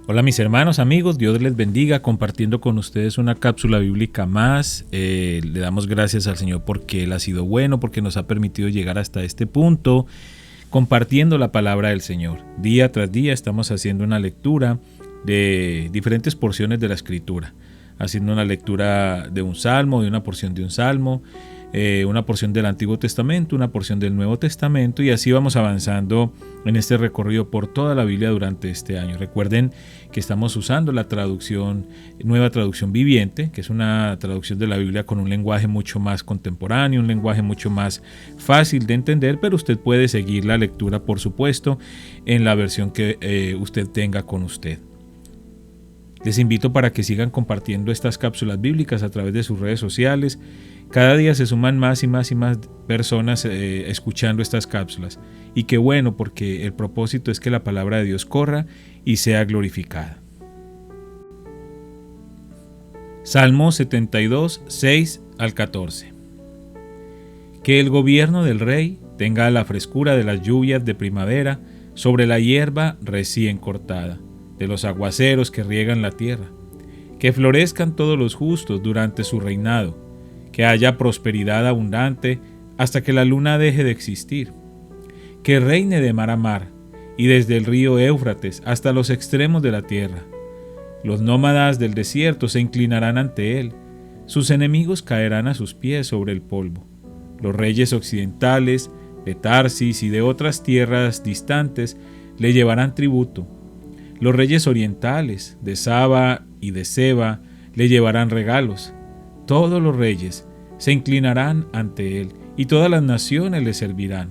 Hola mis hermanos, amigos, Dios les bendiga, compartiendo con ustedes una cápsula bíblica más. Le damos gracias al Señor porque Él ha sido bueno, porque nos ha permitido llegar hasta este punto, compartiendo la palabra del Señor. Día tras día estamos haciendo una lectura de diferentes porciones de la Escritura, haciendo una lectura de un salmo, de una porción de un salmo, una porción del Antiguo Testamento, una porción del Nuevo Testamento, y así vamos avanzando en este recorrido por toda la Biblia durante este año. Recuerden que estamos usando la nueva traducción viviente, que es una traducción de la Biblia con un lenguaje mucho más contemporáneo, un lenguaje mucho más fácil de entender, pero usted puede seguir la lectura, por supuesto, en la versión que usted tenga con usted. Les invito para que sigan compartiendo estas cápsulas bíblicas a través de sus redes sociales. Cada día se suman más y más y más personas escuchando estas cápsulas. Y qué bueno, porque el propósito es que la palabra de Dios corra y sea glorificada. Salmo 72, 6 al 14. Que el gobierno del rey tenga la frescura de las lluvias de primavera sobre la hierba recién cortada, de los aguaceros que riegan la tierra. Que florezcan todos los justos durante su reinado, que haya prosperidad abundante hasta que la luna deje de existir. Que reine de mar a mar y desde el río Éufrates hasta los extremos de la tierra. Los nómadas del desierto se inclinarán ante él, sus enemigos caerán a sus pies sobre el polvo. Los reyes occidentales de Tarsis y de otras tierras distantes le llevarán tributo. Los reyes orientales de Saba y de Seba le llevarán regalos. Todos los reyes se inclinarán ante él y todas las naciones le servirán.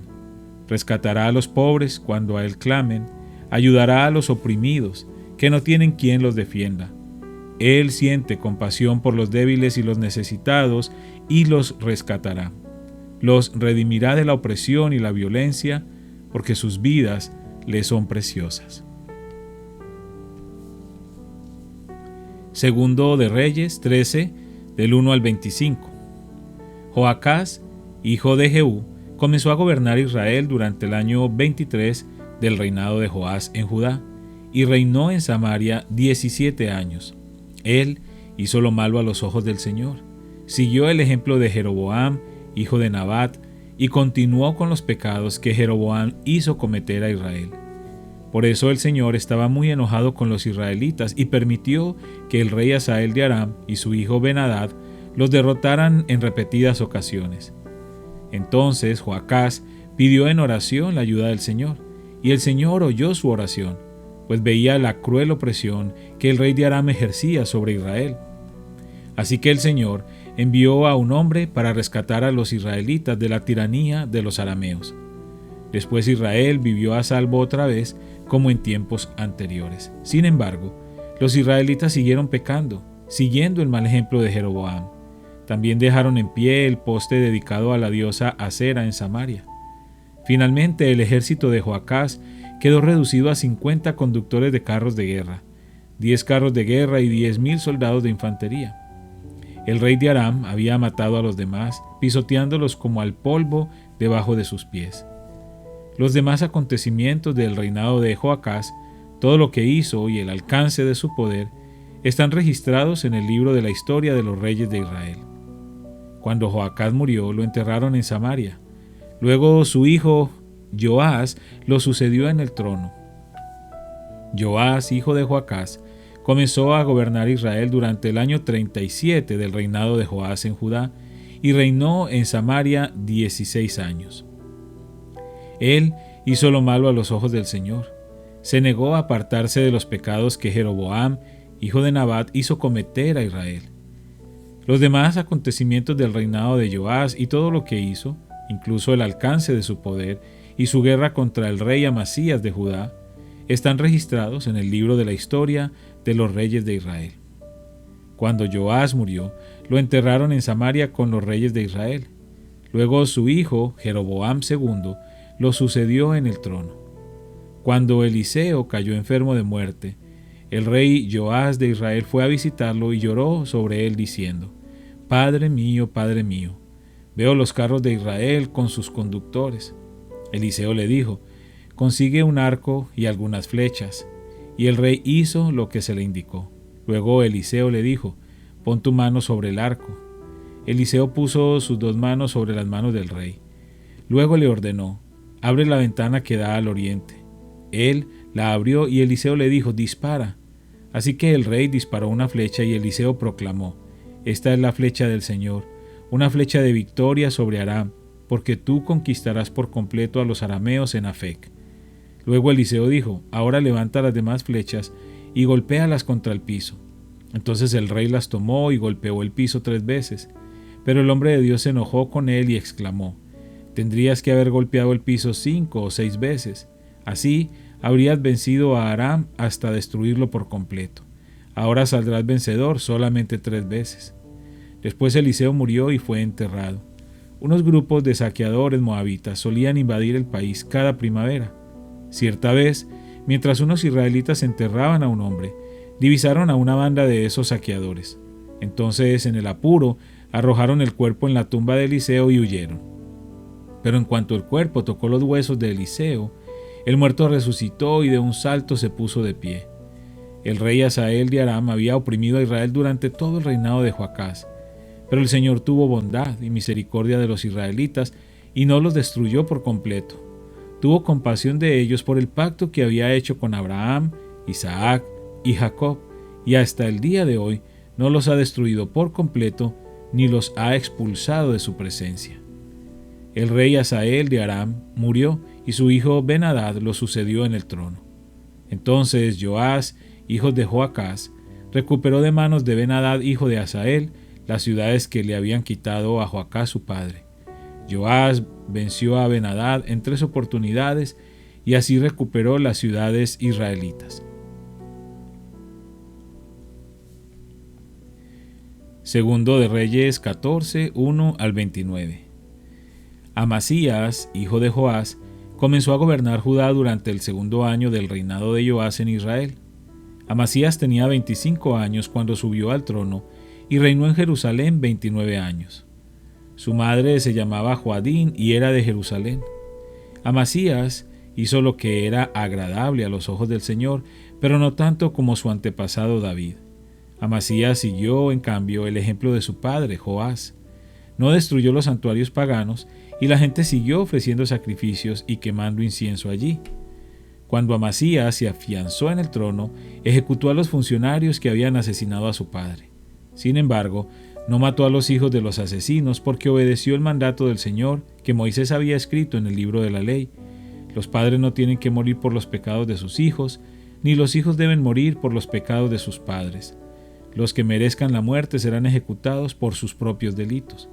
Rescatará a los pobres cuando a él clamen, ayudará a los oprimidos que no tienen quien los defienda. Él siente compasión por los débiles y los necesitados y los rescatará. Los redimirá de la opresión y la violencia, porque sus vidas le son preciosas. Segundo de Reyes 13, del 1 al 25. Joacás, hijo de Jehú, comenzó a gobernar Israel durante el año 23 del reinado de Joás en Judá, y reinó en Samaria 17 años. Él hizo lo malo a los ojos del Señor, siguió el ejemplo de Jeroboam, hijo de Nabat, y continuó con los pecados que Jeroboam hizo cometer a Israel. Por eso el Señor estaba muy enojado con los israelitas y permitió que el rey Hazael de Aram y su hijo Ben-Hadad los derrotaran en repetidas ocasiones. Entonces Joacás pidió en oración la ayuda del Señor, y el Señor oyó su oración, pues veía la cruel opresión que el rey de Aram ejercía sobre Israel. Así que el Señor envió a un hombre para rescatar a los israelitas de la tiranía de los arameos. Después Israel vivió a salvo otra vez, como en tiempos anteriores. Sin embargo, los israelitas siguieron pecando, siguiendo el mal ejemplo de Jeroboam. También dejaron en pie el poste dedicado a la diosa Acera en Samaria. Finalmente, el ejército de Joacás quedó reducido a 50 conductores de carros de guerra, 10 carros de guerra y 10,000 soldados de infantería. El rey de Aram había matado a los demás, pisoteándolos como al polvo debajo de sus pies. Los demás acontecimientos del reinado de Joacás, todo lo que hizo y el alcance de su poder, están registrados en el libro de la historia de los reyes de Israel. Cuando Joacás murió, lo enterraron en Samaria. Luego su hijo Joás lo sucedió en el trono. Joás, hijo de Joacás, comenzó a gobernar Israel durante el año 37 del reinado de Joás en Judá y reinó en Samaria 16 años. Él hizo lo malo a los ojos del Señor. Se negó a apartarse de los pecados que Jeroboam, hijo de Nabat, hizo cometer a Israel. Los demás acontecimientos del reinado de Joás y todo lo que hizo, incluso el alcance de su poder y su guerra contra el rey Amasías de Judá, están registrados en el libro de la historia de los reyes de Israel. Cuando Joás murió, lo enterraron en Samaria con los reyes de Israel. Luego su hijo, Jeroboam II, lo sucedió en el trono. Cuando Eliseo cayó enfermo de muerte, el rey Joás de Israel fue a visitarlo y lloró sobre él diciendo: Padre mío, veo los carros de Israel con sus conductores. Eliseo le dijo: consigue un arco y algunas flechas. y el rey hizo lo que se le indicó. Luego Eliseo le dijo: «Pon tu mano sobre el arco». Eliseo puso sus 2 manos sobre las manos del rey. Luego le ordenó: «Abre la ventana que da al oriente». Él la abrió y Eliseo le dijo: «Dispara». Así que el rey disparó una flecha y Eliseo proclamó: «Esta es la flecha del Señor, una flecha de victoria sobre Aram, porque tú conquistarás por completo a los arameos en Afec». Luego Eliseo dijo: «Ahora levanta las demás flechas y golpéalas contra el piso». Entonces el rey las tomó y golpeó el piso 3 veces. Pero el hombre de Dios se enojó con él y exclamó: «Tendrías que haber golpeado el piso 5 o 6 veces. Así habrías vencido a Aram hasta destruirlo por completo. Ahora saldrás vencedor solamente 3 veces». Después Eliseo murió y fue enterrado. Unos grupos de saqueadores moabitas solían invadir el país cada primavera. Cierta vez, mientras unos israelitas enterraban a un hombre, divisaron a una banda de esos saqueadores. Entonces, en el apuro, arrojaron el cuerpo en la tumba de Eliseo y huyeron. Pero en cuanto el cuerpo tocó los huesos de Eliseo, el muerto resucitó y de un salto se puso de pie. El rey Hazael de Aram había oprimido a Israel durante todo el reinado de Joacás, pero el Señor tuvo bondad y misericordia de los israelitas y no los destruyó por completo. Tuvo compasión de ellos por el pacto que había hecho con Abraham, Isaac y Jacob, y hasta el día de hoy no los ha destruido por completo ni los ha expulsado de su presencia. El rey Hazael de Aram murió y su hijo Ben-Hadad lo sucedió en el trono. Entonces Joás, hijo de Joacás, recuperó de manos de Ben-Hadad, hijo de Hazael, las ciudades que le habían quitado a Joacás su padre. Joás venció a Ben-Hadad en 3 oportunidades y así recuperó las ciudades israelitas. Segundo de Reyes 14, 1 al 29. Amasías, hijo de Joás, comenzó a gobernar Judá durante el 2º año del reinado de Joás en Israel. Amasías tenía 25 años cuando subió al trono y reinó en Jerusalén 29 años. Su madre se llamaba Joadín y era de Jerusalén. Amasías hizo lo que era agradable a los ojos del Señor, pero no tanto como su antepasado David. Amasías siguió, en cambio, el ejemplo de su padre, Joás. No destruyó los santuarios paganos y la gente siguió ofreciendo sacrificios y quemando incienso allí. Cuando Amasías se afianzó en el trono, ejecutó a los funcionarios que habían asesinado a su padre. Sin embargo, no mató a los hijos de los asesinos porque obedeció el mandato del Señor que Moisés había escrito en el libro de la ley. Los padres no tienen que morir por los pecados de sus hijos, ni los hijos deben morir por los pecados de sus padres. Los que merezcan la muerte serán ejecutados por sus propios delitos.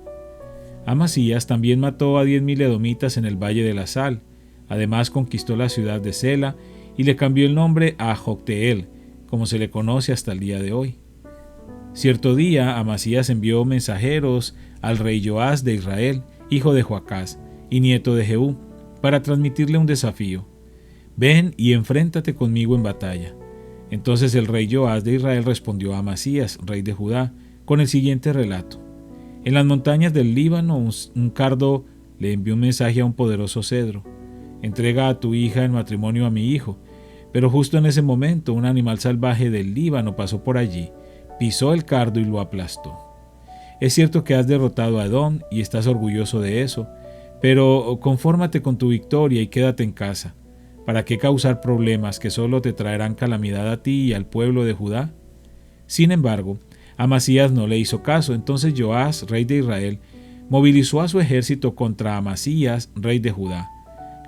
Amasías también mató a 10,000 edomitas en el Valle de la Sal. Además conquistó la ciudad de Sela y le cambió el nombre a Jocteel, como se le conoce hasta el día de hoy. Cierto día, Amasías envió mensajeros al rey Joás de Israel, hijo de Joacás y nieto de Jehú, para transmitirle un desafío. «Ven y enfréntate conmigo en batalla». Entonces el rey Joás de Israel respondió a Amasías, rey de Judá, con el siguiente relato. En las montañas del Líbano, un cardo le envió un mensaje a un poderoso cedro. «Entrega a tu hija en matrimonio a mi hijo». Pero justo en ese momento, un animal salvaje del Líbano pasó por allí, pisó el cardo y lo aplastó. Es cierto que has derrotado a Edom y estás orgulloso de eso, pero confórmate con tu victoria y quédate en casa. ¿Para qué causar problemas que solo te traerán calamidad a ti y al pueblo de Judá? Sin embargo, Amasías no le hizo caso. Entonces Joás, rey de Israel, movilizó a su ejército contra Amasías, rey de Judá.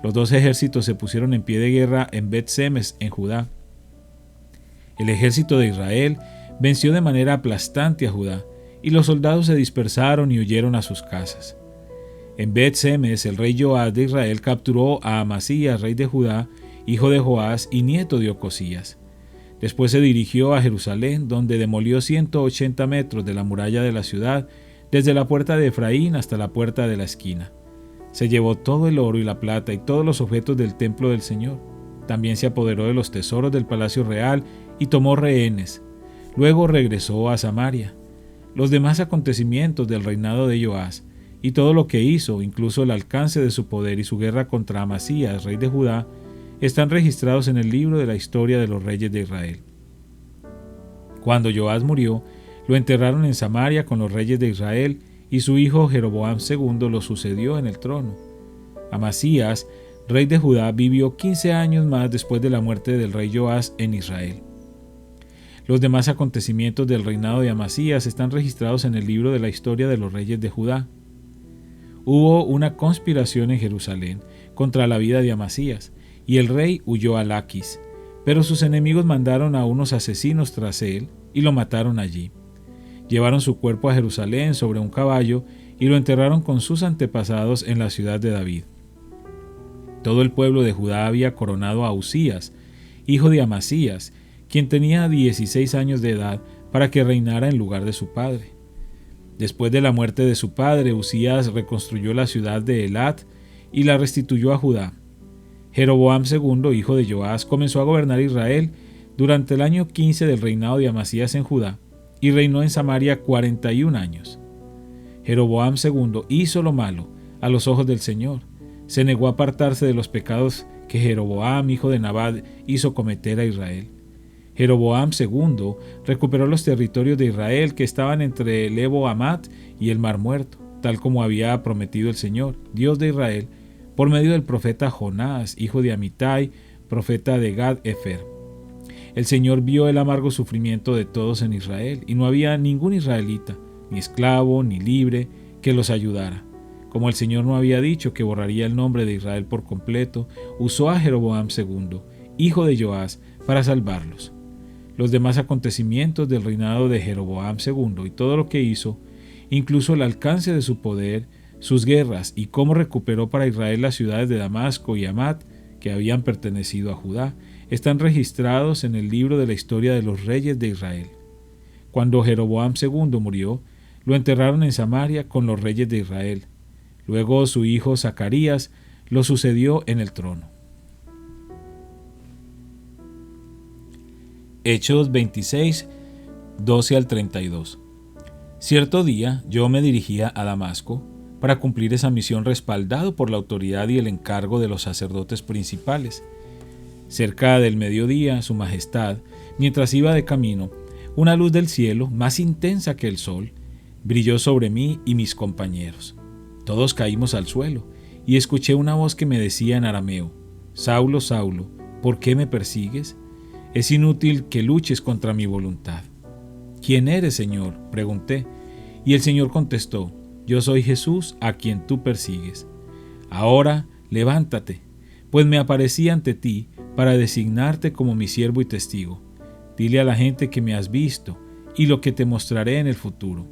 Los 2 ejércitos se pusieron en pie de guerra en Bet-Semes, en Judá. El ejército de Israel venció de manera aplastante a Judá, y los soldados se dispersaron y huyeron a sus casas. En Bet-Semes, el rey Joás de Israel capturó a Amasías, rey de Judá, hijo de Joás y nieto de Ocosías. Después se dirigió a Jerusalén, donde demolió 180 metros de la muralla de la ciudad, desde la puerta de Efraín hasta la puerta de la esquina. Se llevó todo el oro y la plata y todos los objetos del templo del Señor. También se apoderó de los tesoros del palacio real y tomó rehenes. Luego regresó a Samaria. Los demás acontecimientos del reinado de Joás y todo lo que hizo, incluso el alcance de su poder y su guerra contra Amasías, rey de Judá, están registrados en el libro de la historia de los reyes de Israel. Cuando Joás murió, lo enterraron en Samaria con los reyes de Israel, y su hijo Jeroboam II lo sucedió en el trono. Amasías, rey de Judá, vivió 15 años más después de la muerte del rey Joás en Israel. Los demás acontecimientos del reinado de Amasías están registrados en el libro de la historia de los reyes de Judá. Hubo una conspiración en Jerusalén contra la vida de Amasías, y el rey huyó a Laquis, pero sus enemigos mandaron a unos asesinos tras él y lo mataron allí. Llevaron su cuerpo a Jerusalén sobre un caballo y lo enterraron con sus antepasados en la ciudad de David. Todo el pueblo de Judá había coronado a Usías, hijo de Amasías, quien tenía 16 años de edad, para que reinara en lugar de su padre. Después de la muerte de su padre, Usías reconstruyó la ciudad de Elat y la restituyó a Judá. Jeroboam II, hijo de Joás, comenzó a gobernar Israel durante el año 15 del reinado de Amasías en Judá, y reinó en Samaria 41 años. Jeroboam II hizo lo malo a los ojos del Señor. Se negó a apartarse de los pecados que Jeroboam, hijo de Nabat, hizo cometer a Israel. Jeroboam II recuperó los territorios de Israel que estaban entre el Lebo Hamat y el Mar Muerto, tal como había prometido el Señor, Dios de Israel, por medio del profeta Jonás, hijo de Amitai, profeta de Gad-Efer. El Señor vio el amargo sufrimiento de todos en Israel, y no había ningún israelita, ni esclavo, ni libre, que los ayudara. Como el Señor no había dicho que borraría el nombre de Israel por completo, usó a Jeroboam II, hijo de Joás, para salvarlos. Los demás acontecimientos del reinado de Jeroboam II y todo lo que hizo, incluso el alcance de su poder, sus guerras y cómo recuperó para Israel las ciudades de Damasco y Hamat, que habían pertenecido a Judá, están registrados en el libro de la historia de los reyes de Israel. Cuando Jeroboam II murió, lo enterraron en Samaria con los reyes de Israel. Luego su hijo Zacarías lo sucedió en el trono. Hechos 26, 12 al 32. Cierto día yo me dirigía a Damasco para cumplir esa misión, respaldado por la autoridad y el encargo de los sacerdotes principales. Cerca del mediodía, Su Majestad, mientras iba de camino, una luz del cielo, más intensa que el sol, brilló sobre mí y mis compañeros. Todos caímos al suelo, y escuché una voz que me decía en arameo: Saulo, Saulo, ¿por qué me persigues? Es inútil que luches contra mi voluntad. ¿Quién eres, Señor?, pregunté, y el Señor contestó: Yo soy Jesús, a quien tú persigues. Ahora levántate, pues me aparecí ante ti para designarte como mi siervo y testigo. Dile a la gente que me has visto y lo que te mostraré en el futuro.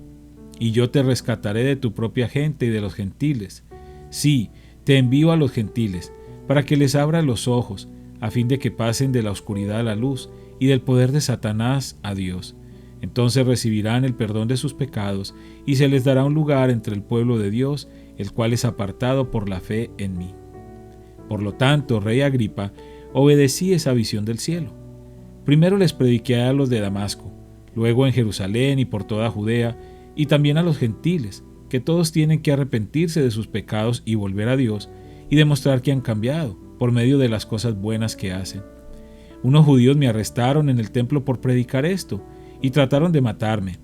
Y yo te rescataré de tu propia gente y de los gentiles. Sí, te envío a los gentiles, para que les abra los ojos, a fin de que pasen de la oscuridad a la luz y del poder de Satanás a Dios. Entonces recibirán el perdón de sus pecados y se les dará un lugar entre el pueblo de Dios, el cual es apartado por la fe en mí. Por lo tanto, rey Agripa, obedecí esa visión del cielo. Primero les prediqué a los de Damasco, luego en Jerusalén y por toda Judea, y también a los gentiles, que todos tienen que arrepentirse de sus pecados y volver a Dios, y demostrar que han cambiado por medio de las cosas buenas que hacen. Unos judíos me arrestaron en el templo por predicar esto, y trataron de matarme,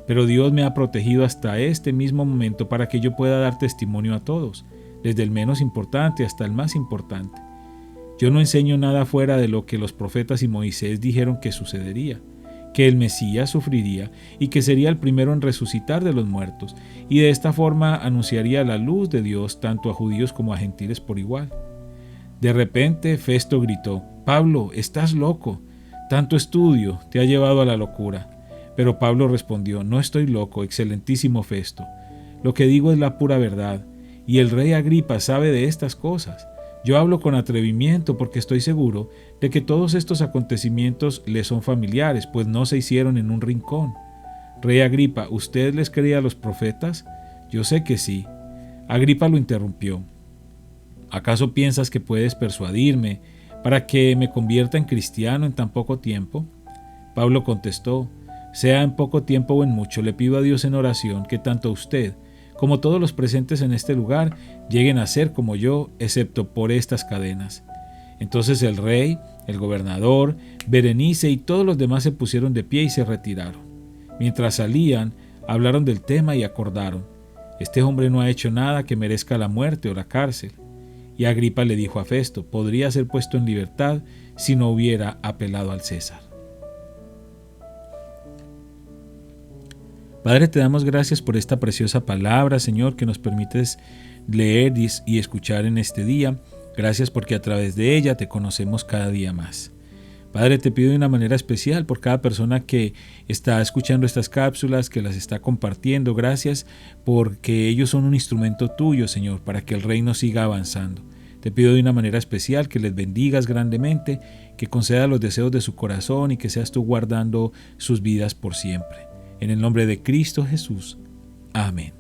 pero Dios me ha protegido hasta este mismo momento para que yo pueda dar testimonio a todos, desde el menos importante hasta el más importante. Yo no enseño nada fuera de lo que los profetas y Moisés dijeron que sucedería, que el Mesías sufriría y que sería el primero en resucitar de los muertos, y de esta forma anunciaría la luz de Dios tanto a judíos como a gentiles por igual. De repente Festo gritó: Pablo, estás loco, tanto estudio te ha llevado a la locura. Pero Pablo respondió: no estoy loco, excelentísimo Festo, lo que digo es la pura verdad, y el rey Agripa sabe de estas cosas. Yo hablo con atrevimiento porque estoy seguro de que todos estos acontecimientos le son familiares, pues no se hicieron en un rincón. Rey Agripa, ¿usted les creía a los profetas? Yo sé que sí. Agripa lo interrumpió. ¿Acaso piensas que puedes persuadirme para que me convierta en cristiano en tan poco tiempo? Pablo contestó: sea en poco tiempo o en mucho, le pido a Dios en oración que tanto usted como todos los presentes en este lugar lleguen a ser como yo, excepto por estas cadenas. Entonces el rey, el gobernador, Berenice y todos los demás se pusieron de pie y se retiraron. Mientras salían, hablaron del tema y acordaron: este hombre no ha hecho nada que merezca la muerte o la cárcel. Y Agripa le dijo a Festo: podría ser puesto en libertad si no hubiera apelado al César. Padre, te damos gracias por esta preciosa palabra, Señor, que nos permites leer y escuchar en este día. Gracias porque a través de ella te conocemos cada día más. Padre, te pido de una manera especial por cada persona que está escuchando estas cápsulas, que las está compartiendo. Gracias porque ellos son un instrumento tuyo, Señor, para que el reino siga avanzando. Te pido de una manera especial que les bendigas grandemente, que concedas los deseos de su corazón y que seas tú guardando sus vidas por siempre. En el nombre de Cristo Jesús. Amén.